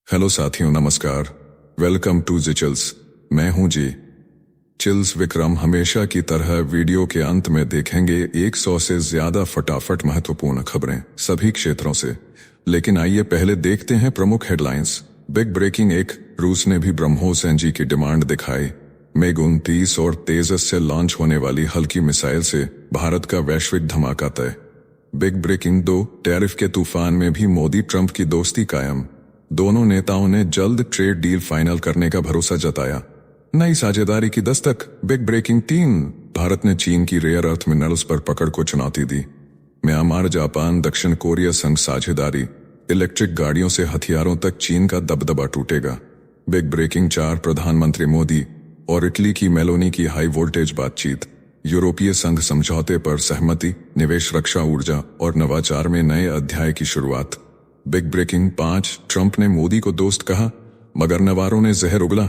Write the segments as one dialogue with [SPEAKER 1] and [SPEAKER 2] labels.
[SPEAKER 1] Hello साथियों, नमस्कार। Welcome to G Chills. मैं हूं जी चिल्स विक्रम। हमेशा की तरह वीडियो के अंत में देखेंगे 100 से ज्यादा फटाफट महत्वपूर्ण खबरें सभी क्षेत्रों से। लेकिन आइए पहले देखते हैं प्रमुख हेडलाइंस। बिग ब्रेकिंग 1, रूस ने भी ब्रह्मोस एनजी की डिमांड दिखाई। MiG-29 और तेजस से लॉन्च होने वाली हल्की मिसाइल से भारत का वैश्विक धमाका तय। बिग ब्रेकिंग 2, टैरिफ के तूफान में भी मोदी ट्रंप की दोस्ती कायम। दोनों नेताओं ने जल्द ट्रेड डील फाइनल करने का भरोसा जताया। नई साझेदारी की दस्तक। बिग ब्रेकिंग 3, भारत ने चीन की रेयर अर्थ मिनरल्स पर पकड़ को चुनौती दी। म्यांमार, जापान, दक्षिण कोरिया संग साझेदारी। इलेक्ट्रिक गाड़ियों से हथियारों तक चीन का दबदबा टूटेगा। बिग ब्रेकिंग 4, प्रधानमंत्री मोदी और इटली की मेलोनी की हाई वोल्टेज बातचीत। यूरोपीय संघ समझौते पर सहमति। निवेश, रक्षा, ऊर्जा और नवाचार में नए अध्याय की शुरुआत। बिग ब्रेकिंग 5, ट्रंप ने मोदी को दोस्त कहा मगर नवारों ने जहर उगला।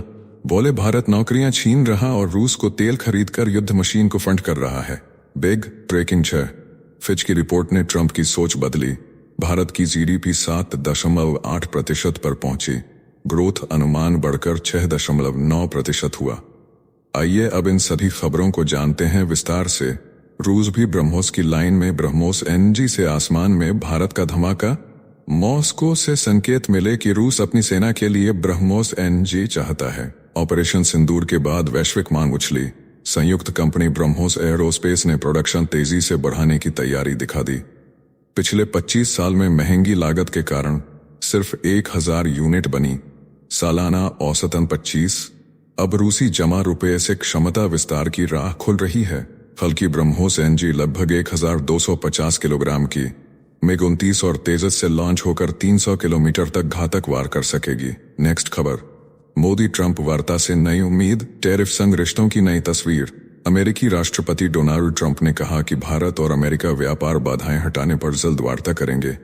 [SPEAKER 1] बोले भारत नौकरियां छीन रहा और रूस को तेल खरीदकर युद्ध मशीन को फंड कर रहा है। बिग ब्रेकिंग 6, फिच की रिपोर्ट ने ट्रंप की सोच बदली। भारत की जीडीपी 7.8% पर पहुंची। ग्रोथ अनुमान बढ़कर 6.9% हुआ। आइए अब इन सभी खबरों को जानते हैं विस्तार से। रूस भी ब्रह्मोस की लाइन में। ब्रह्मोस एनजी से आसमान में भारत का धमाका। मॉस्को से संकेत मिले कि रूस अपनी सेना के लिए ब्रह्मोस एनजी चाहता है। ऑपरेशन सिंदूर के बाद वैश्विक मांग उछली। संयुक्त कंपनी ब्रह्मोस एयरोस्पेस ने प्रोडक्शन तेजी से बढ़ाने की तैयारी दिखा दी। पिछले 25 साल में महंगी लागत के कारण सिर्फ 1000 यूनिट बनी, सालाना औसतन 25। अब रूसी जमा रुपये से क्षमता विस्तार की राह खुल रही है। हल्की ब्रह्मोस एनजी लगभग 1250 किलोग्राम की MiG-29 और तेजस से लॉन्च होकर 300 किलोमीटर तक घातक वार कर सकेगी। नेक्स्ट खबर। मोदी ट्रंप वार्ता से नई उम्मीद। टैरिफ संग रिश्तों की नई तस्वीर। अमेरिकी राष्ट्रपति डोनाल्ड ट्रंप ने कहा कि भारत और अमेरिका व्यापार बाधाएं हटाने पर जल्द वार्ता करेंगे।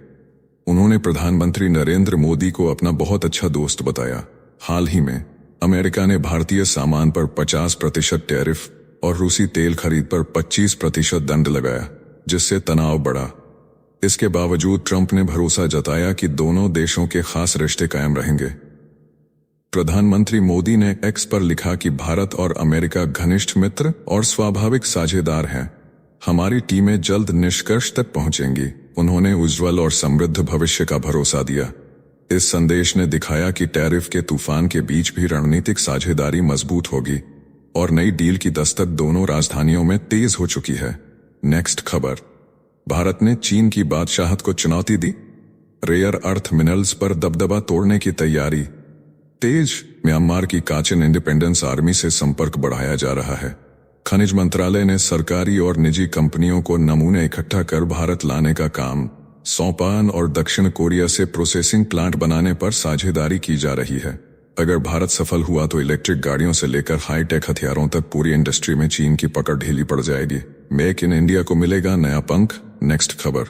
[SPEAKER 1] उन्होंने प्रधानमंत्री नरेंद्र मोदी को अपना बहुत अच्छा दोस्त बताया। हाल ही में अमेरिका ने भारतीय सामान पर 50% टैरिफ और रूसी तेल खरीद पर 25% दंड लगाया, जिससे तनाव बढ़ा। इसके बावजूद ट्रंप ने भरोसा जताया कि दोनों देशों के खास रिश्ते कायम रहेंगे। प्रधानमंत्री मोदी ने एक्स पर लिखा कि भारत और अमेरिका घनिष्ठ मित्र और स्वाभाविक साझेदार हैं। हमारी टीमें जल्द निष्कर्ष तक पहुंचेंगी। उन्होंने उज्ज्वल और समृद्ध भविष्य का भरोसा दिया। इस संदेश ने दिखाया कि टैरिफ के तूफान के बीच भी रणनीतिक साझेदारी मजबूत होगी और नई डील की दस्तक दोनों राजधानियों में तेज हो चुकी है। नेक्स्ट खबर। भारत ने चीन की बादशाहत को चुनौती दी। रेयर अर्थ मिनरल्स पर दबदबा तोड़ने की तैयारी तेज। म्यांमार की काचिन इंडिपेंडेंस आर्मी से संपर्क बढ़ाया जा रहा है। खनिज मंत्रालय ने सरकारी और निजी कंपनियों को नमूने इकट्ठा कर भारत लाने का काम सौंपा और दक्षिण कोरिया से प्रोसेसिंग प्लांट बनाने पर साझेदारी की जा रही है। अगर भारत सफल हुआ तो इलेक्ट्रिक गाड़ियों से लेकर हाईटेक हथियारों तक पूरी इंडस्ट्री में चीन की पकड़ ढीली पड़ जाएगी। मेक इन इंडिया को मिलेगा नया पंख। नेक्स्ट खबर।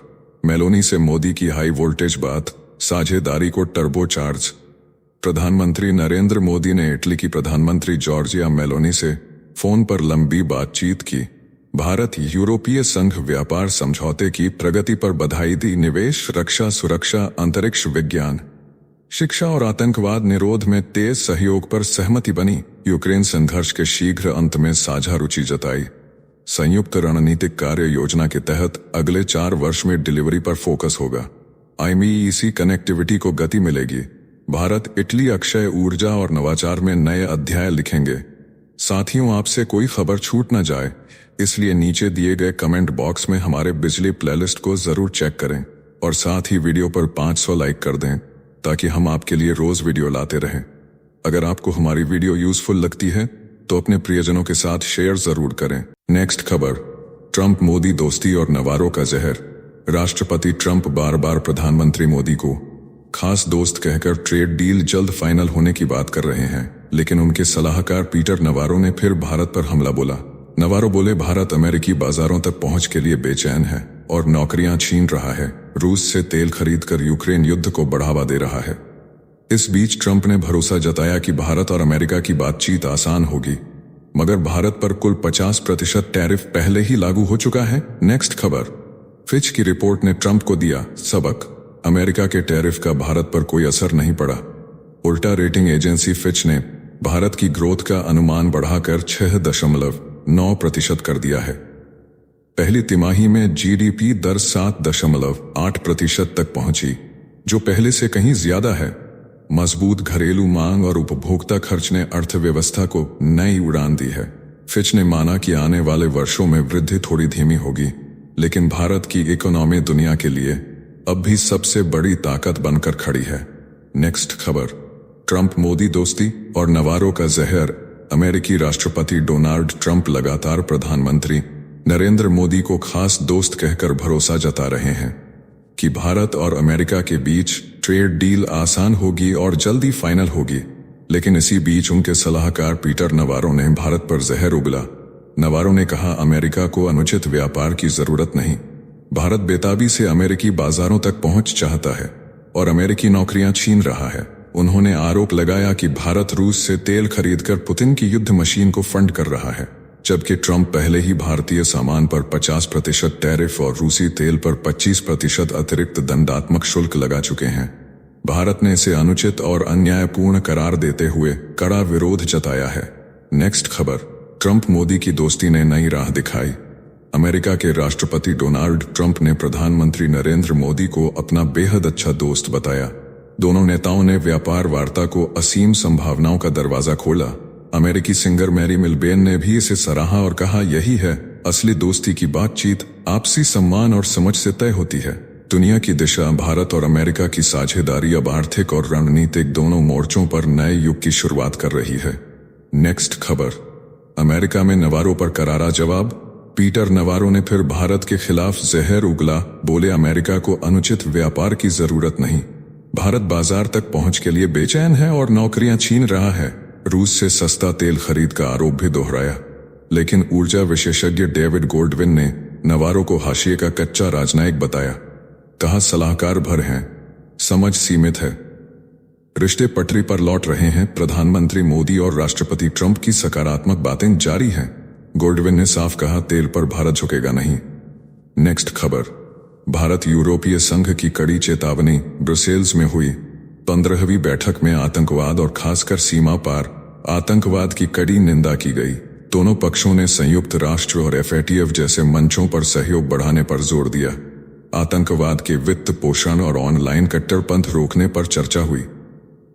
[SPEAKER 1] मेलोनी से मोदी की हाई वोल्टेज बात, साझेदारी को टर्बो चार्ज। प्रधानमंत्री नरेंद्र मोदी ने इटली की प्रधानमंत्री जॉर्जिया मेलोनी से फोन पर लंबी बातचीत की। भारत यूरोपीय संघ व्यापार समझौते की प्रगति पर बधाई दी। निवेश, रक्षा, सुरक्षा, अंतरिक्ष विज्ञान, शिक्षा और आतंकवाद निरोध में तेज सहयोग पर सहमति बनी। यूक्रेन संघर्ष के शीघ्र अंत में साझा रुचि जताई। संयुक्त रणनीतिक कार्य योजना के तहत अगले 4 वर्ष में डिलीवरी पर फोकस होगा। MEEC कनेक्टिविटी को गति मिलेगी। भारत इटली अक्षय ऊर्जा और नवाचार में नए अध्याय लिखेंगे। साथियों, आपसे कोई खबर छूट न जाए, इसलिए नीचे दिए गए कमेंट बॉक्स में हमारे बिजली प्लेलिस्ट को जरूर चेक करें और साथ ही वीडियो पर 500 लाइक कर दें ताकि हम आपके लिए रोज वीडियो लाते रहें। अगर आपको हमारी वीडियो यूजफुल लगती है तो अपने प्रियजनों के साथ शेयर जरूर करें। नेक्स्ट खबर। ट्रंप मोदी दोस्ती और नवारों का जहर। राष्ट्रपति ट्रंप बार बार प्रधानमंत्री मोदी को खास दोस्त कहकर ट्रेड डील जल्द फाइनल होने की बात कर रहे हैं, लेकिन उनके सलाहकार पीटर नवारो ने फिर भारत पर हमला बोला। नवारो बोले भारत अमेरिकी बाजारों तक पहुंच के लिए बेचैन है और नौकरियां छीन रहा है। रूस से तेल खरीदकर यूक्रेन युद्ध को बढ़ावा दे रहा है। इस बीच ट्रंप ने भरोसा जताया कि भारत और अमेरिका की बातचीत आसान होगी, मगर भारत पर कुल 50% टैरिफ पहले ही लागू हो चुका है। नेक्स्ट खबर। फिच की रिपोर्ट ने ट्रंप को दिया सबक। अमेरिका के टैरिफ का भारत पर कोई असर नहीं पड़ा। उल्टा रेटिंग एजेंसी फिच ने भारत की ग्रोथ का अनुमान बढ़ाकर 6.9% कर दिया है। पहली तिमाही में जीडीपी दर 7.8% तक पहुंची, जो पहले से कहीं ज्यादा है। मजबूत घरेलू मांग और उपभोक्ता खर्च ने अर्थव्यवस्था को नई उड़ान दी है। फिच ने माना कि आने वाले वर्षों में वृद्धि थोड़ी धीमी होगी, लेकिन भारत की इकोनॉमी दुनिया के लिए अब भी सबसे बड़ी ताकत बनकर खड़ी है। नेक्स्ट खबर, ट्रंप मोदी दोस्ती और नवारो का जहर। अमेरिकी राष्ट्रपति डोनाल्ड ट्रंप लगातार प्रधानमंत्री नरेंद्र मोदी को खास दोस्त कहकर भरोसा जता रहे हैं कि भारत और अमेरिका के बीच ट्रेड डील आसान होगी और जल्दी फाइनल होगी। लेकिन इसी बीच उनके सलाहकार पीटर नवारो ने भारत पर जहर उगला। नवारो ने कहा, अमेरिका को अनुचित व्यापार की जरूरत नहीं। भारत बेताबी से अमेरिकी बाजारों तक पहुंच चाहता है और अमेरिकी नौकरियां छीन रहा है। उन्होंने आरोप लगाया कि भारत रूस से तेल खरीदकर पुतिन की युद्ध मशीन को फंड कर रहा है, जबकि ट्रंप पहले ही भारतीय सामान पर 50% टैरिफ और रूसी तेल पर 25% अतिरिक्त दंडात्मक शुल्क लगा चुके हैं। भारत ने इसे अनुचित और अन्यायपूर्ण करार देते हुए कड़ा विरोध जताया है। नेक्स्ट खबर, ट्रंप मोदी की दोस्ती ने नई राह दिखाई। अमेरिका के राष्ट्रपति डोनाल्ड ट्रंप ने प्रधानमंत्री नरेंद्र मोदी को अपना बेहद अच्छा दोस्त बताया। दोनों नेताओं ने व्यापार वार्ता को असीम संभावनाओं का दरवाजा खोला। अमेरिकी सिंगर मैरी मिलबेन ने भी इसे सराहा और कहा, यही है असली दोस्ती की बातचीत, आपसी सम्मान और समझ से तय होती है। दुनिया की दिशा, भारत और अमेरिका की साझेदारी अब आर्थिक और रणनीतिक दोनों मोर्चों पर नए युग की शुरुआत कर रही है। नेक्स्ट खबर, अमेरिका में नवारो पर करारा जवाब। पीटर नवारो ने फिर भारत के खिलाफ जहर उगला। बोले, अमेरिका को अनुचित व्यापार की जरूरत नहीं। भारत बाजार तक पहुंच के लिए बेचैन है और नौकरियां छीन रहा है। रूस से सस्ता तेल खरीद का आरोप भी दोहराया। लेकिन ऊर्जा विशेषज्ञ डेविड गोल्डविन ने नवारो को हाशिए का कच्चा राजनयिक बताया। कहा, सलाहकार भर हैं, समझ सीमित है। रिश्ते पटरी पर लौट रहे हैं। प्रधानमंत्री मोदी और राष्ट्रपति ट्रंप की सकारात्मक बातें जारी हैं। गोल्डविन ने साफ कहा, तेल पर भारत झुकेगा नहीं। नेक्स्ट खबर, भारत यूरोपीय संघ की कड़ी चेतावनी। ब्रुसेल्स में हुई 15वीं बैठक में आतंकवाद और खासकर सीमा पार आतंकवाद की कड़ी निंदा की गई। दोनों पक्षों ने संयुक्त राष्ट्र और FATF जैसे मंचों पर सहयोग बढ़ाने पर जोर दिया। आतंकवाद के वित्त पोषण और ऑनलाइन कट्टरपंथ रोकने पर चर्चा हुई।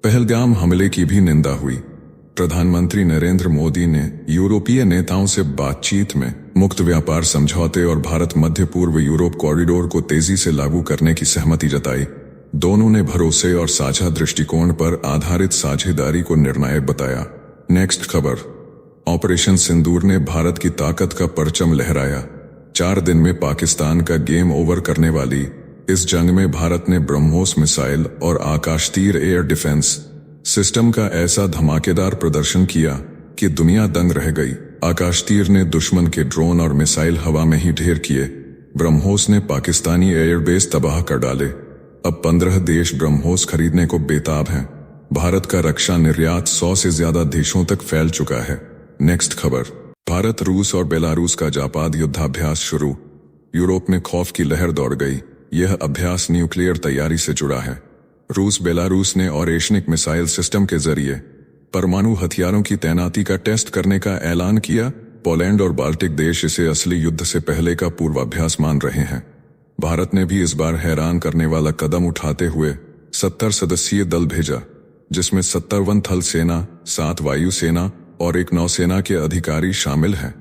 [SPEAKER 1] पहलगाम हमले की भी निंदा हुई। प्रधानमंत्री नरेंद्र मोदी ने यूरोपीय नेताओं से बातचीत में मुक्त व्यापार समझौते और भारत मध्य पूर्व यूरोप कॉरिडोर को तेजी से लागू करने की सहमति जताई। दोनों ने भरोसे और साझा दृष्टिकोण पर आधारित साझेदारी को निर्णायक बताया। नेक्स्ट खबर, ऑपरेशन सिंदूर ने भारत की ताकत का परचम लहराया। 4 दिन में पाकिस्तान का गेम ओवर करने वाली इस जंग में भारत ने ब्रह्मोस मिसाइल और आकाश तीर एयर डिफेंस सिस्टम का ऐसा धमाकेदार प्रदर्शन किया कि दुनिया दंग रह गई। आकाश तीर ने दुश्मन के ड्रोन और मिसाइल हवा में ही ढेर किए। ब्रह्मोस ने पाकिस्तानी एयरबेस तबाह कर डाले। अब 15 देश ब्रह्मोस खरीदने को बेताब हैं। भारत का रक्षा निर्यात 100 से ज्यादा देशों तक फैल चुका है। नेक्स्ट खबर, भारत, रूस और बेलारूस का जापाद युद्धाभ्यास शुरू। यूरोप में खौफ की लहर दौड़ गई। यह अभ्यास न्यूक्लियर तैयारी से जुड़ा है। रूस बेलारूस ने ऑपरेशनिक मिसाइल सिस्टम के जरिए परमाणु हथियारों की तैनाती का टेस्ट करने का ऐलान किया। पोलैंड और बाल्टिक देश इसे असली युद्ध से पहले का पूर्वाभ्यास मान रहे हैं। भारत ने भी इस बार हैरान करने वाला कदम उठाते हुए 70 सदस्यीय दल भेजा, जिसमें 57 थल सेना, 7 वायु सेना और 1 नौसेना के अधिकारी शामिल हैं।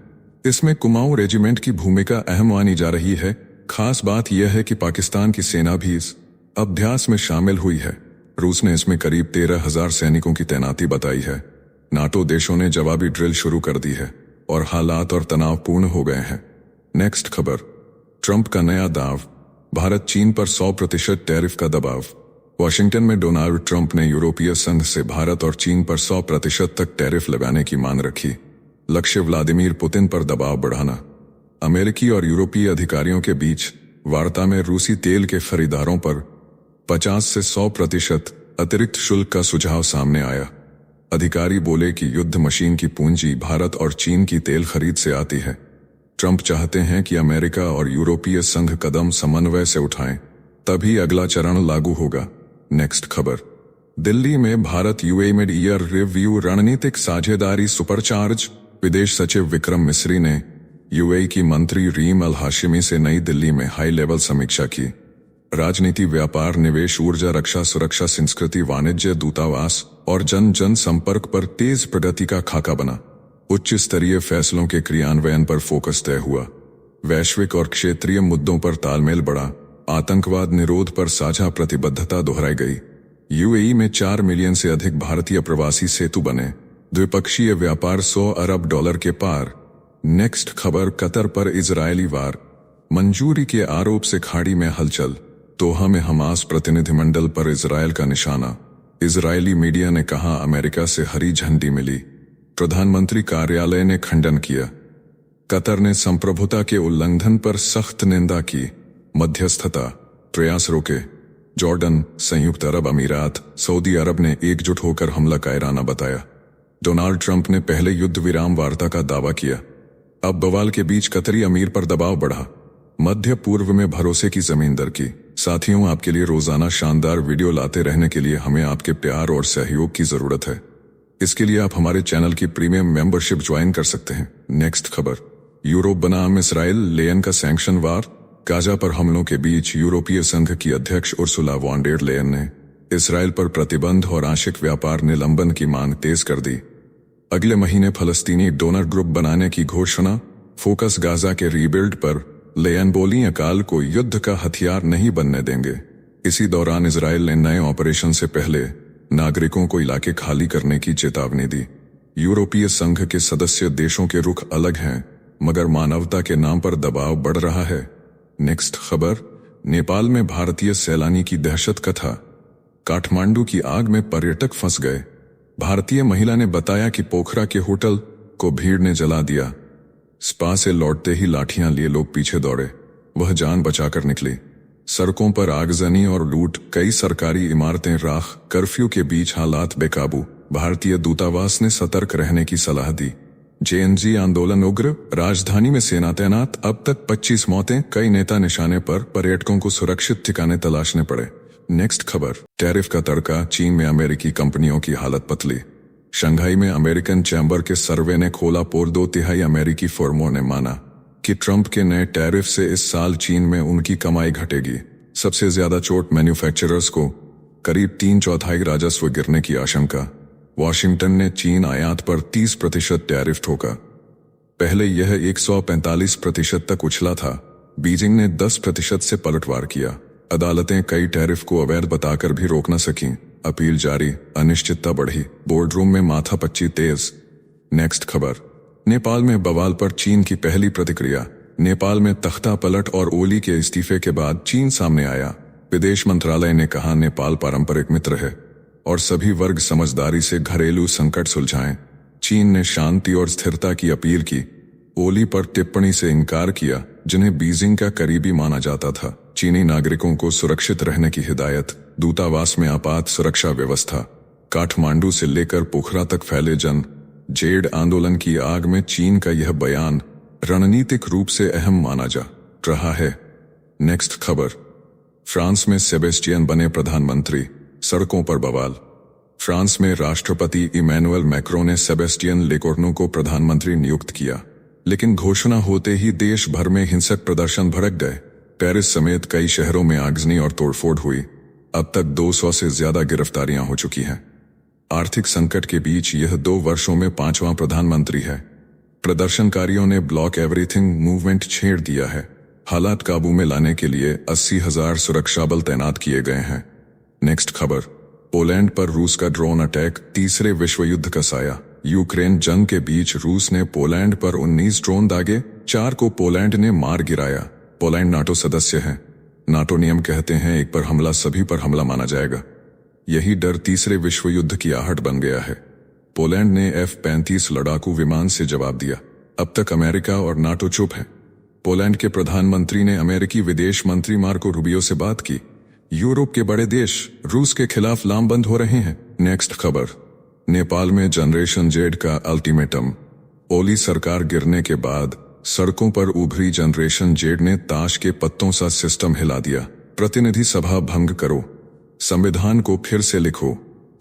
[SPEAKER 1] इसमें कुमाऊं रेजिमेंट की भूमिका अहम मानी जा रही है। खास बात यह है कि पाकिस्तान की सेना भी इस अभ्यास में शामिल हुई है। रूस ने इसमें करीब 13,000 सैनिकों की तैनाती बताई है। नाटो देशों ने जवाबी ड्रिल शुरू कर दी है और हालात और तनावपूर्ण हो गए हैं। नेक्स्ट खबर, ट्रंप का नया दाव। भारत चीन पर 100% टैरिफ का दबाव। वॉशिंगटन में डोनाल्ड ट्रंप ने यूरोपीय संघ से भारत और चीन पर 100% तक टैरिफ लगाने की मांग रखी। लक्ष्य व्लादिमीर पुतिन पर दबाव बढ़ाना। अमेरिकी और यूरोपीय अधिकारियों के बीच वार्ता में रूसी तेल के खरीदारों पर 50 से 100% अतिरिक्त शुल्क का सुझाव सामने आया। अधिकारी बोले कि युद्ध मशीन की पूंजी भारत और चीन की तेल खरीद से आती है। ट्रंप चाहते हैं कि अमेरिका और यूरोपीय संघ कदम समन्वय से उठाएं, तभी अगला चरण लागू होगा। नेक्स्ट खबर, दिल्ली में Bharat UAE mid year review रणनीतिक साझेदारी सुपरचार्ज। विदेश सचिव विक्रम मिस्री ने यूएई की मंत्री रीम अल हाशिमी से नई दिल्ली में हाई लेवल समीक्षा की। राजनीति, व्यापार, निवेश, ऊर्जा, रक्षा, सुरक्षा, संस्कृति, वाणिज्य, दूतावास और जन जन संपर्क पर तेज प्रगति का खाका बना। उच्च स्तरीय फैसलों के क्रियान्वयन पर फोकस तय हुआ। वैश्विक और क्षेत्रीय मुद्दों पर तालमेल बढ़ा। आतंकवाद निरोध पर साझा प्रतिबद्धता दोहराई गई। यूएई में 4 मिलियन से अधिक भारतीय प्रवासी सेतु बने। द्विपक्षीय व्यापार $100 अरब के पार। नेक्स्ट खबर, कतर पर इजरायली वार। मंजूरी के आरोप से खाड़ी में हलचल। दोहा में हमास प्रतिनिधिमंडल पर इजरायल का निशाना। इजरायली मीडिया ने कहा अमेरिका से हरी झंडी मिली। प्रधानमंत्री कार्यालय ने खंडन किया। कतर ने संप्रभुता के उल्लंघन पर सख्त निंदा की। मध्यस्थता प्रयास रोके। जॉर्डन, संयुक्त अरब अमीरात, सऊदी अरब ने एकजुट होकर हमला कायराना बताया। डोनाल्ड ट्रंप ने पहले युद्ध विराम वार्ता का दावा किया। अब बवाल के बीच कतरी अमीर पर दबाव बढ़ा। मध्य पूर्व में भरोसे की जमीन दरकी। साथियों, आपके लिए रोजाना शानदार वीडियो लाते रहने के लिए हमें आपके प्यार और सहयोग की जरूरत है। इसके लिए आप हमारे चैनल की प्रीमियम मेंबरशिप ज्वाइन कर सकते हैं। नेक्स्ट खबर, यूरोप बनाम इसराइल लेयन का सैंक्शन वार। गाजा पर हमलों के बीच यूरोपीय संघ की अध्यक्ष उर्सुला वॉन डेर लेयन ने इसराइल पर प्रतिबंध और आंशिक व्यापार निलंबन की मांग तेज कर दी। अगले महीने फलस्तीनी डोनर ग्रुप बनाने की घोषणा। फोकस गाजा के रीबिल्ड पर। लेयन बोली अकाल को युद्ध का हथियार नहीं बनने देंगे। इसी दौरान इसराइल ने नए ऑपरेशन से पहले नागरिकों को इलाके खाली करने की चेतावनी दी। यूरोपीय संघ के सदस्य देशों के रुख अलग हैं, मगर मानवता के नाम पर दबाव बढ़ रहा है। नेक्स्ट खबर, नेपाल में भारतीय सैलानी की दहशत कथा। काठमांडू की आग में पर्यटक फंस गए। भारतीय महिला ने बताया कि पोखरा के होटल को भीड़ ने जला दिया। स्पा से लौटते ही लाठियां लिए लोग पीछे दौड़े। वह जान बचाकर निकली। सड़कों पर आगजनी और लूट, कई सरकारी इमारतें राख। कर्फ्यू के बीच हालात बेकाबू। भारतीय दूतावास ने सतर्क रहने की सलाह दी। जेएनजी आंदोलन उग्र। राजधानी में सेना तैनात। अब तक 25 मौतें। कई नेता निशाने पर। पर्यटकों को सुरक्षित ठिकाने तलाशने पड़े। नेक्स्ट खबर, टैरिफ का तड़का। चीन में अमेरिकी कंपनियों की हालत पतली। शंघाई में अमेरिकन चैम्बर के सर्वे ने खोला पोल। 2/3 अमेरिकी फर्मों ने माना कि ट्रंप के नए टैरिफ से इस साल चीन में उनकी कमाई घटेगी। सबसे ज्यादा चोट मैन्युफैक्चरर्स को। करीब 3/4 राजस्व गिरने की आशंका। वॉशिंगटन ने चीन आयात पर 30% टैरिफ ठोका। पहले यह 145% तक उछला था। बीजिंग ने 10% से पलटवार किया। अदालतें कई टैरिफ को अवैध बताकर भी रोक न सकीं। अपील जारी। अनिश्चितता बढ़ी। बोर्डरूम में माथापच्ची तेज। नेक्स्ट खबर, नेपाल में बवाल पर चीन की पहली प्रतिक्रिया। नेपाल में तख्ता पलट और ओली के इस्तीफे के बाद चीन सामने आया। विदेश मंत्रालय ने कहा नेपाल पारंपरिक मित्र है और सभी वर्ग समझदारी से घरेलू संकट सुलझाएं। चीन ने शांति और स्थिरता की अपील की। ओली पर टिप्पणी से इनकार किया, जिन्हें बीजिंग का करीबी माना जाता था। चीनी नागरिकों को सुरक्षित रहने की हिदायत। दूतावास में आपात सुरक्षा व्यवस्था। काठमांडू से लेकर पोखरा तक फैले जन जेड आंदोलन की आग में चीन का यह बयान रणनीतिक रूप से अहम माना जा रहा है। नेक्स्ट खबर, फ्रांस में सेबेस्टियन बने प्रधानमंत्री। सड़कों पर बवाल। फ्रांस में राष्ट्रपति इमैनुअल मैक्रों ने सेबेस्टियन लेकोर्नु को प्रधानमंत्री नियुक्त किया, लेकिन घोषणा होते ही देश भर में हिंसक प्रदर्शन भड़क गए। पेरिस समेत कई शहरों में आगजनी और तोड़फोड़ हुई। अब तक 200 से ज्यादा गिरफ्तारियां हो चुकी हैं। आर्थिक संकट के बीच यह 2 वर्षों में 5वां प्रधानमंत्री है। प्रदर्शनकारियों ने ब्लॉक एवरीथिंग मूवमेंट छेड़ दिया है। हालात काबू में लाने के लिए 80,000 सुरक्षा बल तैनात किए गए हैं। नेक्स्ट खबर, पोलैंड पर रूस का ड्रोन अटैक। तीसरे विश्व युद्ध का साया। यूक्रेन जंग के बीच रूस ने पोलैंड पर 19 ड्रोन दागे। 4 को पोलैंड ने मार गिराया। पोलैंड नाटो सदस्य है। नाटो नियम कहते हैं एक पर हमला सभी पर हमला माना जाएगा। यही डर तीसरे विश्व युद्ध की आहट बन गया है। पोलैंड ने F-35 लड़ाकू विमान से जवाब दिया। अब तक अमेरिका और नाटो चुप है। पोलैंड के प्रधानमंत्री ने अमेरिकी विदेश मंत्री मार्को रूबियो से बात की। यूरोप के बड़े देश रूस के खिलाफ लामबंद हो रहे हैं। नेक्स्ट खबर, नेपाल में जनरेशन जेड का अल्टीमेटम। ओली सरकार गिरने के बाद सड़कों पर उभरी जनरेशन जेड ने ताश के पत्तों सा सिस्टम हिला दिया। प्रतिनिधि सभा भंग करो, संविधान को फिर से लिखो,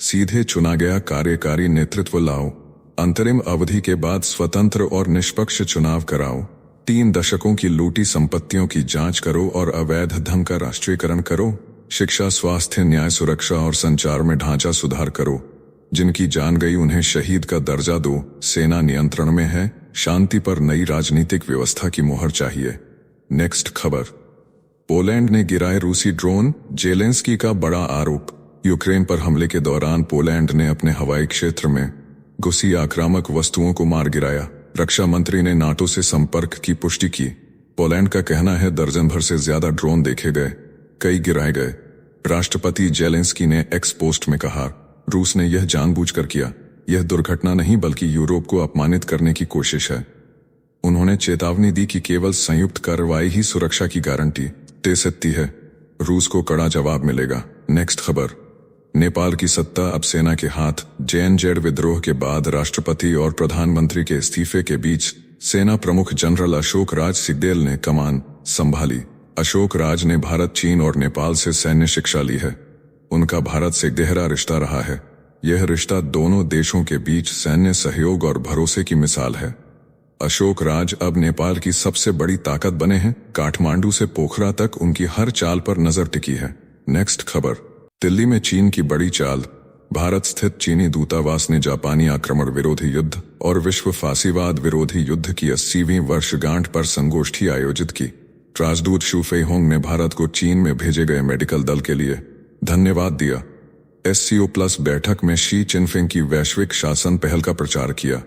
[SPEAKER 1] सीधे चुना गया कार्यकारी नेतृत्व लाओ, अंतरिम अवधि के बाद स्वतंत्र और निष्पक्ष चुनाव कराओ, 3 दशकों की लूटी संपत्तियों की जांच करो और अवैध धन का राष्ट्रीयकरण करो, शिक्षा, स्वास्थ्य, न्याय, सुरक्षा और संचार में ढांचा सुधार करो, जिनकी जान गई उन्हें शहीद का दर्जा दो, सेना नियंत्रण में है, शांति पर नई राजनीतिक व्यवस्था की मोहर चाहिए। नेक्स्ट खबर, पोलैंड ने गिराए रूसी ड्रोन, जेलेंस्की का बड़ा आरोप। यूक्रेन पर हमले के दौरान पोलैंड ने अपने हवाई क्षेत्र में घुसी आक्रामक वस्तुओं को मार गिराया। रक्षा मंत्री ने नाटो से संपर्क की पुष्टि की। पोलैंड का कहना है दर्जन भर से ज्यादा ड्रोन देखे गए, कई गिराए गए। राष्ट्रपति जेलेंस्की ने एक्स पोस्ट में कहा, रूस ने यह जानबूझकर किया, यह दुर्घटना नहीं बल्कि यूरोप को अपमानित करने की कोशिश है। उन्होंने चेतावनी दी कि केवल संयुक्त कार्रवाई ही सुरक्षा की गारंटी दे सकती है। रूस को कड़ा जवाब मिलेगा। नेक्स्ट खबर, नेपाल की सत्ता अब सेना के हाथ। जेएनजेड विद्रोह के बाद राष्ट्रपति और प्रधानमंत्री के इस्तीफे के बीच सेना प्रमुख जनरल अशोक राज सिंहदेल ने कमान संभाली। अशोक राज ने भारत, चीन और नेपाल से सैन्य शिक्षा ली है। उनका भारत से गहरा रिश्ता रहा है। यह रिश्ता दोनों देशों के बीच सैन्य सहयोग और भरोसे की मिसाल है। अशोक राज अब नेपाल की सबसे बड़ी ताकत बने हैं। काठमांडू से पोखरा तक उनकी हर चाल पर नजर टिकी है। नेक्स्ट खबर, दिल्ली में चीन की बड़ी चाल। भारत स्थित चीनी दूतावास ने जापानी आक्रमण विरोधी युद्ध और विश्व फांसीवाद विरोधी युद्ध की 80वीं वर्षगांठ पर संगोष्ठी आयोजित की। राजदूत शू फेइहोंग ने भारत को चीन में भेजे गए मेडिकल दल के लिए धन्यवाद दिया। SCO+ बैठक में शी चिनफिंग की वैश्विक शासन पहल का प्रचार किया।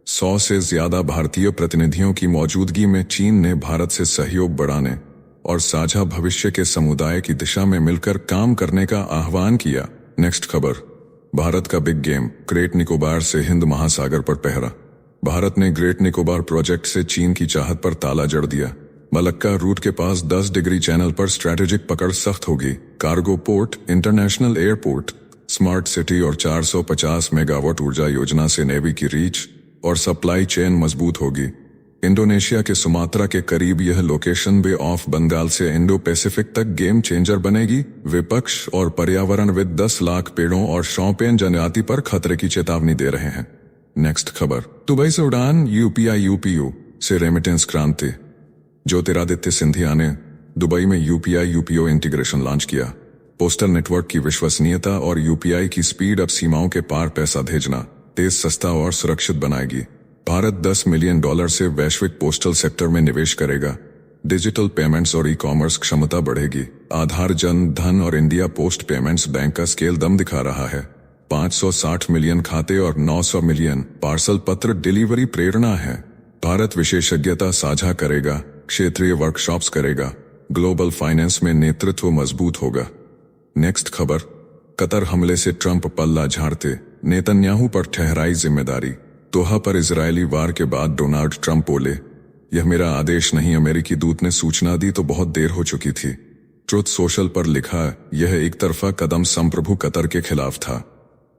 [SPEAKER 1] 100 से ज्यादा भारतीय प्रतिनिधियों की मौजूदगी में चीन ने भारत से सहयोग बढ़ाने और साझा भविष्य के समुदाय की दिशा में मिलकर काम करने का आह्वान किया। नेक्स्ट खबर, भारत का बिग गेम। ग्रेट निकोबार से हिंद महासागर पर पहरा। भारत ने ग्रेट निकोबार प्रोजेक्ट से चीन की चाहत पर ताला जड़ दिया। मलक्का रूट के पास 10 डिग्री चैनल पर स्ट्रैटेजिक पकड़ सख्त होगी। Cargo port, international airport, smart city और 450 मेगावाट ऊर्जा योजना से नेवी की रीच और सप्लाई चेन मजबूत होगी। इंडोनेशिया के सुमात्रा के करीब यह लोकेशन बे ऑफ बंगाल से इंडो पैसिफिक तक गेम चेंजर बनेगी। विपक्ष और पर्यावरणविद 10 लाख पेड़ों और शौपेन जनजाति पर खतरे की चेतावनी दे रहे हैं। नेक्स्ट खबर, दुबई से उड़ान, UPI से रेमिटेंस क्रांति। ज्योतिरादित्य सिंधिया ने दुबई में UPI इंटीग्रेशन लॉन्च किया। पोस्टल नेटवर्क की विश्वसनीयता और UPI की स्पीड अब सीमाओं के पार पैसा भेजना तेज, सस्ता और सुरक्षित बनाएगी। भारत $10 मिलियन से वैश्विक पोस्टल सेक्टर में निवेश करेगा। डिजिटल पेमेंट्स और ई-कॉमर्स क्षमता बढ़ेगी। आधार, जन धन और इंडिया पोस्ट पेमेंट्स बैंक का स्केल दम दिखा रहा है। 560 मिलियन खाते और 900 मिलियन पार्सल पत्र डिलीवरी प्रेरणा है। भारत विशेषज्ञता साझा करेगा, क्षेत्रीय वर्कशॉप्स करेगा, ग्लोबल फाइनेंस में नेतृत्व मजबूत होगा। नेक्स्ट खबर, कतर हमले से ट्रंप पल्ला झाड़ते, नेतन्याहू पर ठहराई जिम्मेदारी। दोहा पर इजरायली वार के बाद डोनाल्ड ट्रंप बोले, यह मेरा आदेश नहीं, अमेरिकी दूत ने सूचना दी तो बहुत देर हो चुकी थी। ट्रुथ सोशल पर लिखा, यह एक तरफा कदम संप्रभु कतर के खिलाफ था।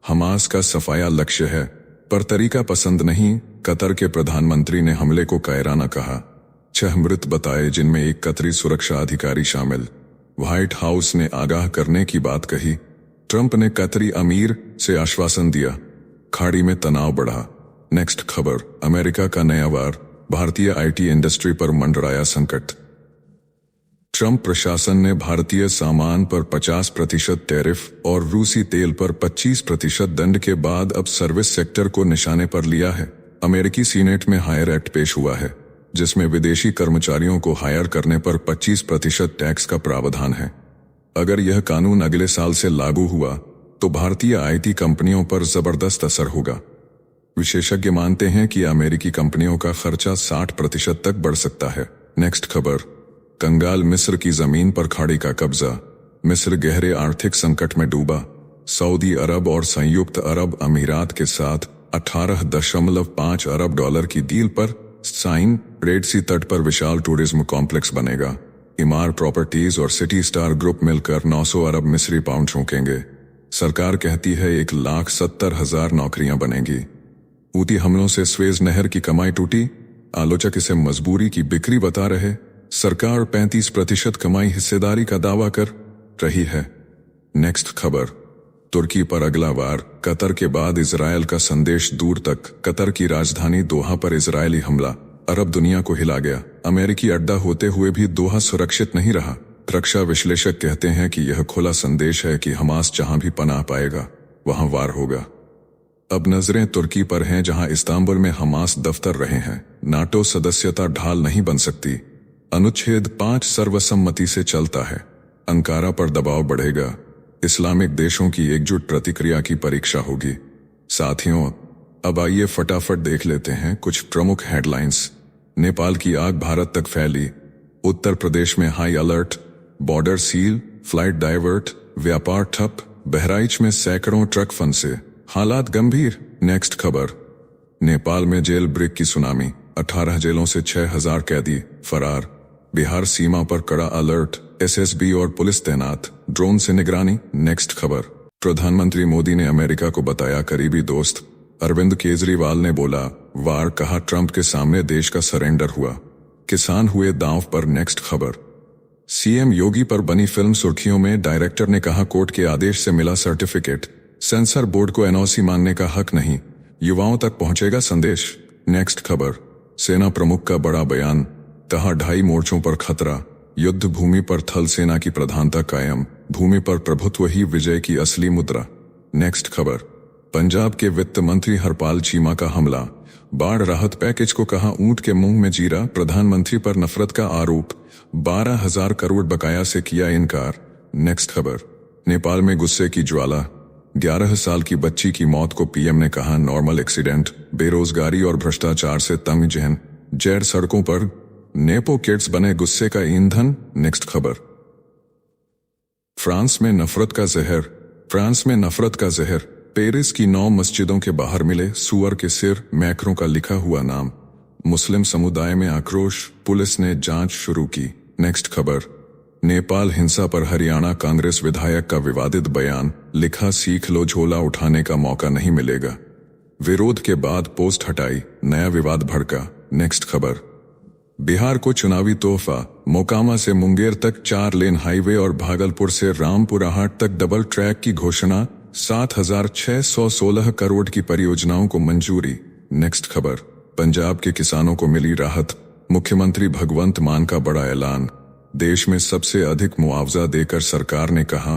[SPEAKER 1] हमास का सफाया लक्ष्य है पर तरीका पसंद नहीं। कतर के प्रधानमंत्री ने हमले को कायराना कहा। 6 मृत बताए, जिनमें एक कतरी सुरक्षा अधिकारी शामिल। व्हाइट हाउस ने आगाह करने की बात कही। ट्रंप ने कतरी अमीर से आश्वासन दिया। खाड़ी में तनाव बढ़ा। नेक्स्ट खबर, अमेरिका का नया वार, भारतीय IT इंडस्ट्री पर मंडराया संकट। ट्रंप प्रशासन ने भारतीय सामान पर 50% टैरिफ और रूसी तेल पर 25% दंड के बाद अब सर्विस सेक्टर को निशाने पर लिया है। अमेरिकी सीनेट में हायर एक्ट पेश हुआ है, जिसमें विदेशी कर्मचारियों को हायर करने पर 25% टैक्स का प्रावधान है। अगर यह कानून अगले साल से लागू हुआ तो भारतीय IT कंपनियों पर जबरदस्त असर होगा। विशेषज्ञ मानते हैं कि अमेरिकी कंपनियों का खर्चा 60% तक बढ़ सकता है। नेक्स्ट खबर, कंगाल मिस्र की जमीन पर खाड़ी का कब्जा। मिस्र गहरे आर्थिक संकट में डूबा। सऊदी अरब और संयुक्त अरब अमीरात के साथ $18.5 अरब की डील पर साइन। रेड सी तट पर विशाल टूरिज्म कॉम्प्लेक्स बनेगा। इमार प्रॉपर्टीज और सिटी स्टार ग्रुप मिलकर 900 अरब मिस्री पाउंड झोंकेंगे। सरकार कहती है 1,70,000 नौकरियां बनेंगी। हूती हमलों से स्वेज नहर की कमाई टूटी। आलोचक इसे मजबूरी की बिक्री बता रहे। सरकार 35% कमाई हिस्सेदारी का दावा कर रही है। नेक्स्ट खबर, तुर्की पर अगला वार, कतर के बाद इजरायल का संदेश दूर तक, कतर की राजधानी दोहा पर इजरायली हमला, अरब दुनिया को हिला गया। अमेरिकी अड्डा होते हुए भी दोहा सुरक्षित नहीं रहा। रक्षा विश्लेषक कहते हैं कि यह खुला संदेश है कि हमास जहां भी पनाह पाएगा वहां वार होगा। अब नजरें तुर्की पर हैं, जहां इस्तांबुल में हमास दफ्तर रहे हैं। नाटो सदस्यता ढाल नहीं बन सकती। अनुच्छेद 5 सर्वसम्मति से चलता है। अंकारा पर दबाव बढ़ेगा। इस्लामिक देशों की एकजुट प्रतिक्रिया की परीक्षा होगी। साथियों, अब आइए फटाफट देख लेते हैं कुछ प्रमुख हेडलाइंस। नेपाल की आग भारत तक फैली। उत्तर प्रदेश में high alert. Border seal, flight divert, व्यापार ठप। बहराइच में सैकड़ों ट्रक फंसे, हालात गंभीर। नेक्स्ट खबर, नेपाल में जेल ब्रेक की सुनामी। 18 जेलों से 6000 कैदी फरार। बिहार सीमा पर कड़ा अलर्ट, एसएसबी और पुलिस तैनात, ड्रोन से निगरानी। नेक्स्ट खबर, प्रधानमंत्री मोदी ने अमेरिका को बताया करीबी दोस्त। अरविंद केजरीवाल ने बोला वार, कहा ट्रंप के सामने देश का सरेंडर हुआ। किसान हुए दांव पर। नेक्स्ट खबर, सीएम योगी पर बनी फिल्म सुर्खियों में। डायरेक्टर ने कहा कोर्ट के आदेश से मिला सर्टिफिकेट, सेंसर बोर्ड को एनओसी मानने का हक नहीं, युवाओं तक पहुंचेगा संदेश। नेक्स्ट खबर, सेना प्रमुख का बड़ा बयान, कहा 2.5 मोर्चों पर खतरा। युद्ध भूमि पर थल सेना की प्रधानता कायम, भूमि पर प्रभुत्व ही विजय की असली मुद्रा। नेक्स्ट खबर, पंजाब के वित्त मंत्री हरपाल चीमा का हमला। बाढ़ राहत पैकेज को कहा ऊंट के मुंह में जीरा। प्रधानमंत्री पर नफरत का आरोप। 12,000 करोड़ बकाया से किया इनकार। नेक्स्ट खबर, नेपाल में गुस्से की ज्वाला। 11 साल की बच्ची की मौत को पीएम ने कहा नॉर्मल एक्सीडेंट। बेरोजगारी और भ्रष्टाचार से तंग जहन, जैर सड़कों पर। नेपो किड्स बने गुस्से का ईंधन। नेक्स्ट खबर, फ्रांस में नफरत का जहर। फ्रांस में नफरत का जहर, पेरिस की 9 मस्जिदों के बाहर मिले सुअर के सिर, मैक्रों का लिखा हुआ नाम। मुस्लिम समुदाय में आक्रोश, पुलिस ने जांच शुरू की। नेक्स्ट खबर, नेपाल हिंसा पर हरियाणा कांग्रेस विधायक का विवादित बयान। लिखा सीख लो, झोला उठाने का मौका नहीं मिलेगा। विरोध के बाद पोस्ट हटाई, नया विवाद भड़का। नेक्स्ट खबर, बिहार को चुनावी तोहफा। मोकामा से मुंगेर तक 4 लेन हाईवे और भागलपुर से रामपुरा हाट तक डबल ट्रैक की घोषणा। 7,616 करोड़ की परियोजनाओं को मंजूरी। नेक्स्ट खबर, पंजाब के किसानों को मिली राहत। मुख्यमंत्री भगवंत मान का बड़ा ऐलान। देश में सबसे अधिक मुआवजा देकर सरकार ने कहा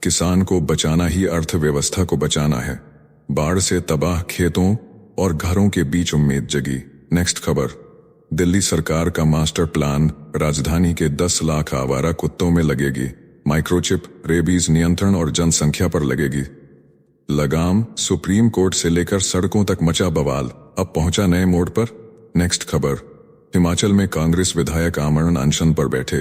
[SPEAKER 1] किसान को बचाना ही अर्थव्यवस्था को बचाना है। बाढ़ से तबाह खेतों और घरों के बीच उम्मीद जगी। नेक्स्ट खबर, दिल्ली सरकार का मास्टर प्लान। राजधानी के 10 लाख आवारा कुत्तों में लगेगी माइक्रोचिप। रेबीज नियंत्रण और जनसंख्या पर लगेगी लगाम। सुप्रीम कोर्ट से लेकर सड़कों तक मचा बवाल, अब पहुंचा नए मोड़ पर। नेक्स्ट खबर, हिमाचल में कांग्रेस विधायक आमरण अनशन पर बैठे।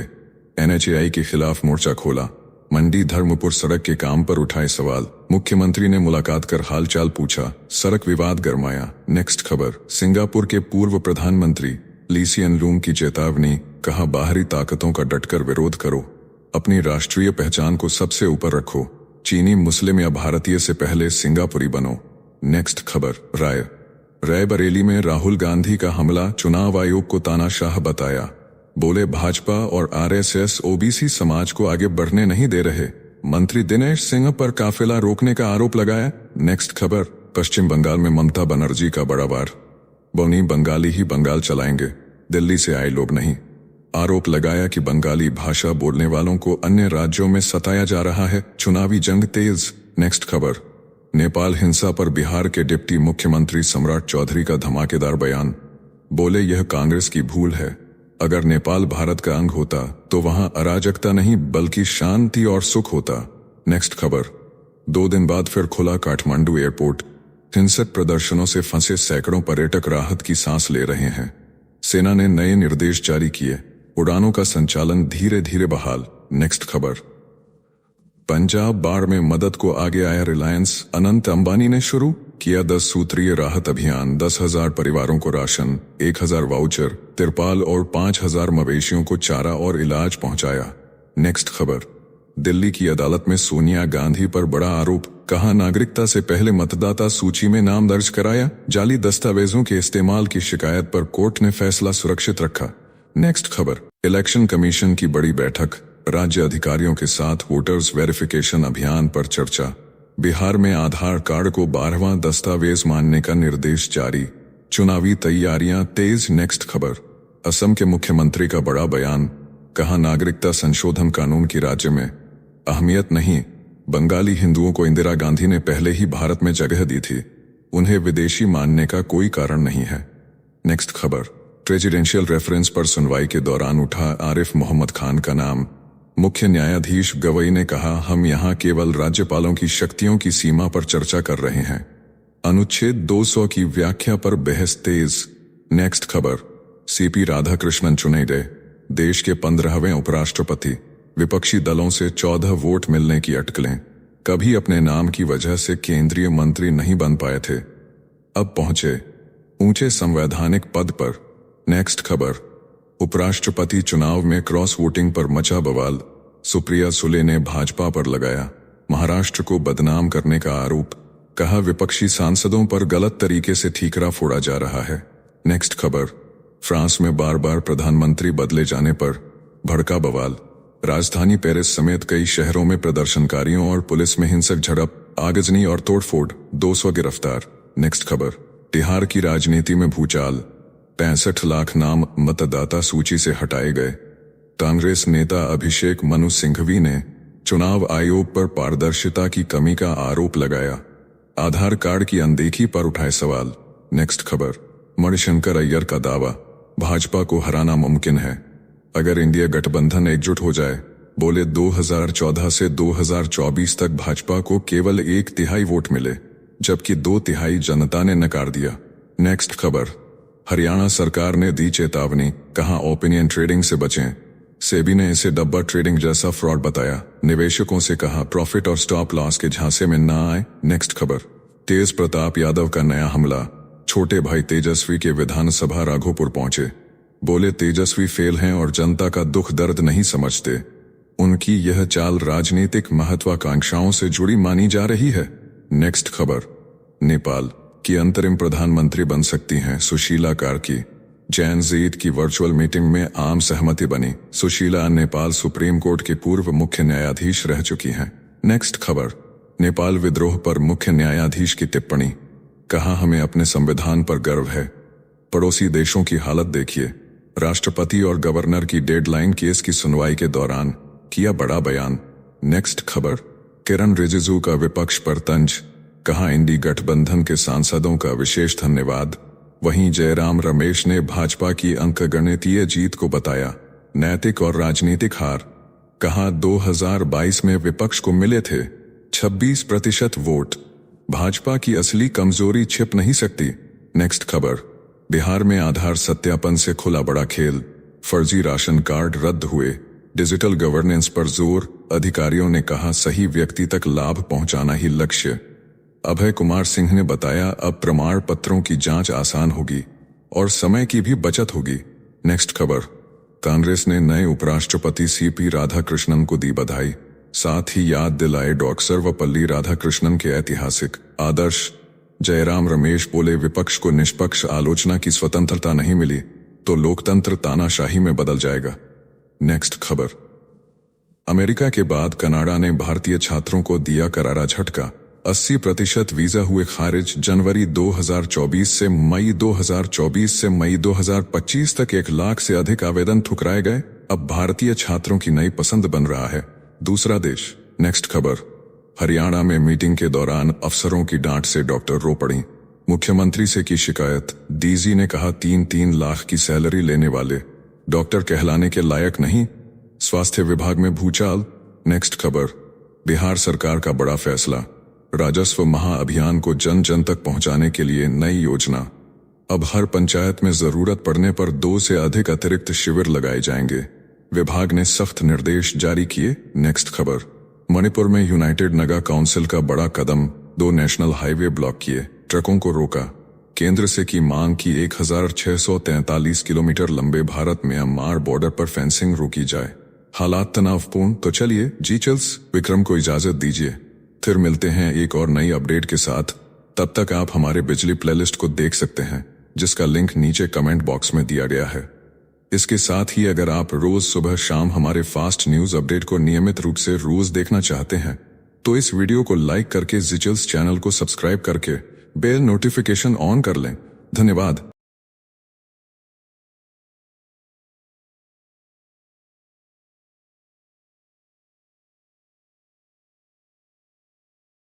[SPEAKER 1] एनएचएआई के खिलाफ मोर्चा खोला। मंडी धर्मपुर सड़क के काम पर उठाए सवाल। मुख्यमंत्री ने मुलाकात कर हालचाल पूछा। सड़क विवाद गरमाया। नेक्स्ट खबर, सिंगापुर के पूर्व प्रधानमंत्री ली सिएन लूंग की चेतावनी। कहा बाहरी ताकतों का डटकर विरोध करो, अपनी राष्ट्रीय पहचान को सबसे ऊपर रखो। चीनी, मुस्लिम या भारतीय से पहले सिंगापुरी बनो। नेक्स्ट खबर, रायबरेली में राहुल गांधी का हमला। चुनाव आयोग को तानाशाह बताया। बोले भाजपा और आरएसएस ओबीसी समाज को आगे बढ़ने नहीं दे रहे। मंत्री दिनेश सिंह पर काफिला रोकने का आरोप लगाया। नेक्स्ट खबर, पश्चिम बंगाल में ममता बनर्जी का बड़ा वार। बोनी बंगाली ही बंगाल चलाएंगे, दिल्ली से आए लोग नहीं। आरोप लगाया कि बंगाली भाषा बोलने वालों को अन्य राज्यों में सताया जा रहा है। चुनावी जंग तेज। नेक्स्ट खबर, नेपाल हिंसा पर बिहार के डिप्टी मुख्यमंत्री सम्राट चौधरी का धमाकेदार बयान। बोले यह कांग्रेस की भूल है। अगर नेपाल भारत का अंग होता तो वहां अराजकता नहीं बल्कि शांति और सुख होता। नेक्स्ट खबर, 2 दिन बाद फिर खुला काठमांडू एयरपोर्ट। हिंसक प्रदर्शनों से फंसे सैकड़ों पर्यटक राहत की सांस ले रहे हैं। सेना ने नए निर्देश जारी किए। उड़ानों का संचालन धीरे धीरे बहाल। नेक्स्ट खबर, पंजाब बाढ़ में मदद को आगे आया रिलायंस। अनंत अंबानी ने शुरू किया 10 सूत्रीय राहत अभियान। 10,000 परिवारों को राशन, 1,000 वाउचर, तिरपाल और 5,000 मवेशियों को चारा और इलाज पहुंचाया। नेक्स्ट खबर, दिल्ली की अदालत में सोनिया गांधी पर बड़ा आरोप। कहा नागरिकता से पहले मतदाता सूची में नाम दर्ज कराया। जाली दस्तावेजों के इस्तेमाल की शिकायत पर कोर्ट ने फैसला सुरक्षित रखा। नेक्स्ट खबर, इलेक्शन कमीशन की बड़ी बैठक। राज्य अधिकारियों के साथ वोटर्स वेरिफिकेशन अभियान पर चर्चा। बिहार में आधार कार्ड को 12वां दस्तावेज मानने का निर्देश जारी। चुनावी तैयारियां तेज। नेक्स्ट खबर। असम के मुख्यमंत्री का बड़ा बयान, कहा नागरिकता संशोधन कानून की राज्य में अहमियत नहीं। बंगाली हिंदुओं को इंदिरा गांधी ने पहले ही भारत में जगह दी थी, उन्हें विदेशी मानने का कोई कारण नहीं है। नेक्स्ट खबर। प्रेसिडेंशियल रेफरेंस पर सुनवाई के दौरान उठा आरिफ मोहम्मद खान का नाम। मुख्य न्यायाधीश गवई ने कहा, हम यहां केवल राज्यपालों की शक्तियों की सीमा पर चर्चा कर रहे हैं। अनुच्छेद 200 की व्याख्या पर बहस तेज। नेक्स्ट खबर। सीपी राधाकृष्णन चुने गए देश के 15वें उपराष्ट्रपति। विपक्षी दलों से 14 वोट मिलने की अटकलें। कभी अपने नाम की वजह से केंद्रीय मंत्री नहीं बन पाए थे, अब पहुंचे ऊंचे संवैधानिक पद पर। नेक्स्ट खबर। उपराष्ट्रपति चुनाव में क्रॉस वोटिंग पर मचा बवाल। सुप्रिया सुले ने भाजपा पर लगाया महाराष्ट्र को बदनाम करने का आरोप। कहा, विपक्षी सांसदों पर गलत तरीके से ठीकरा फोड़ा जा रहा है। नेक्स्ट खबर। फ्रांस में बार बार प्रधानमंत्री बदले जाने पर भड़का बवाल। राजधानी पेरिस समेत कई शहरों में प्रदर्शनकारियों और पुलिस में हिंसक झड़प, आगजनी और तोड़फोड़, 200 गिरफ्तार। नेक्स्ट खबर। बिहार की राजनीति में भूचाल। 65 लाख नाम मतदाता सूची से हटाए गए। कांग्रेस नेता अभिषेक मनु सिंघवी ने चुनाव आयोग पर पारदर्शिता की कमी का आरोप लगाया। आधार कार्ड की अनदेखी पर उठाए सवाल। नेक्स्ट खबर। मणिशंकर अय्यर का दावा, भाजपा को हराना मुमकिन है अगर इंडिया गठबंधन एकजुट हो जाए। बोले 2014 से 2024 तक भाजपा को केवल 1/3 वोट मिले, जबकि 2/3 जनता ने नकार दिया। नेक्स्ट खबर। हरियाणा सरकार ने दी चेतावनी, कहा ओपिनियन ट्रेडिंग से बचें। सेबी ने इसे डब्बा ट्रेडिंग जैसा फ्रॉड बताया। निवेशकों से कहा प्रॉफिट और स्टॉप लॉस के झांसे में ना आए। नेक्स्ट खबर। तेज प्रताप यादव का नया हमला। छोटे भाई तेजस्वी के विधानसभा राघोपुर पहुंचे। बोले तेजस्वी फेल हैं और जनता का दुख दर्द नहीं समझते। उनकी यह चाल राजनीतिक महत्वाकांक्षाओं से जुड़ी मानी जा रही है। नेक्स्ट खबर। नेपाल की अंतरिम प्रधानमंत्री बन सकती हैं सुशीला कार्की। जैन ज़ीद की वर्चुअल मीटिंग में आम सहमति बनी। सुशीला नेपाल सुप्रीम कोर्ट के पूर्व मुख्य न्यायाधीश रह चुकी हैं। नेक्स्ट खबर। नेपाल विद्रोह पर मुख्य न्यायाधीश की टिप्पणी। कहा, हमें अपने संविधान पर गर्व है, पड़ोसी देशों की हालत देखिए। राष्ट्रपति और गवर्नर की डेडलाइन केस की सुनवाई के दौरान किया बड़ा बयान। नेक्स्ट खबर। किरण रिजिजू का विपक्ष पर तंज। कहा, इंडी गठबंधन के सांसदों का विशेष धन्यवाद। वहीं जयराम रमेश ने भाजपा की अंकगणितीय जीत को बताया नैतिक और राजनीतिक हार। कहा, 2022 में विपक्ष को मिले थे 26% वोट। भाजपा की असली कमजोरी छिप नहीं सकती। नेक्स्ट खबर। बिहार में आधार सत्यापन से खुला बड़ा खेल। फर्जी राशन कार्ड रद्द हुए। डिजिटल गवर्नेंस पर जोर। अधिकारियों ने कहा, सही व्यक्ति तक लाभ पहुंचाना ही लक्ष्य। अभय कुमार सिंह ने बताया, अब प्रमाण पत्रों की जांच आसान होगी और समय की भी बचत होगी। नेक्स्ट खबर। कांग्रेस ने नए उपराष्ट्रपति सीपी राधाकृष्णन को दी बधाई। साथ ही याद दिलाए डॉ. सर्वपल्ली राधाकृष्णन के ऐतिहासिक आदर्श। जयराम रमेश बोले, विपक्ष को निष्पक्ष आलोचना की स्वतंत्रता नहीं मिली तो लोकतंत्र तानाशाही में बदल जाएगा। नेक्स्ट खबर। अमेरिका के बाद कनाडा ने भारतीय छात्रों को दिया करारा झटका। 80% वीजा हुए खारिज। जनवरी 2024 से मई 2024 से मई 2025 तक 1 लाख से अधिक आवेदन ठुकराए गए। अब भारतीय छात्रों की नई पसंद बन रहा है दूसरा देश। नेक्स्ट खबर। हरियाणा में मीटिंग के दौरान अफसरों की डांट से डॉक्टर रो पड़ी। मुख्यमंत्री से की शिकायत। डीजी ने कहा, 3-3 लाख की सैलरी लेने वाले डॉक्टर कहलाने के लायक नहीं। स्वास्थ्य विभाग में भूचाल। नेक्स्ट खबर। बिहार सरकार का बड़ा फैसला। राजस्व महाअभियान को जन जन तक पहुंचाने के लिए नई योजना। अब हर पंचायत में जरूरत पड़ने पर 2 से अधिक अतिरिक्त शिविर लगाए जाएंगे। विभाग ने सख्त निर्देश जारी किए। नेक्स्ट खबर। मणिपुर में यूनाइटेड नगा काउंसिल का बड़ा कदम। 2 नेशनल हाईवे ब्लॉक किए, ट्रकों को रोका। केंद्र से की मांग की 1643 किलोमीटर लंबे भारत म्यांमार बॉर्डर पर फेंसिंग रोकी जाए। हालात तनावपूर्ण। तो चलिए जीचल्स विक्रम को इजाजत दीजिए, फिर मिलते हैं एक और नई अपडेट के साथ। तब तक आप हमारे बिजली प्लेलिस्ट को देख सकते हैं, जिसका लिंक नीचे कमेंट बॉक्स में दिया गया है। इसके साथ ही अगर आप रोज सुबह शाम हमारे फास्ट न्यूज अपडेट को नियमित रूप से रोज देखना चाहते हैं तो इस वीडियो को लाइक करके जिचल्स चैनल को सब्सक्राइब करके बेल नोटिफिकेशन ऑन कर लें। धन्यवाद।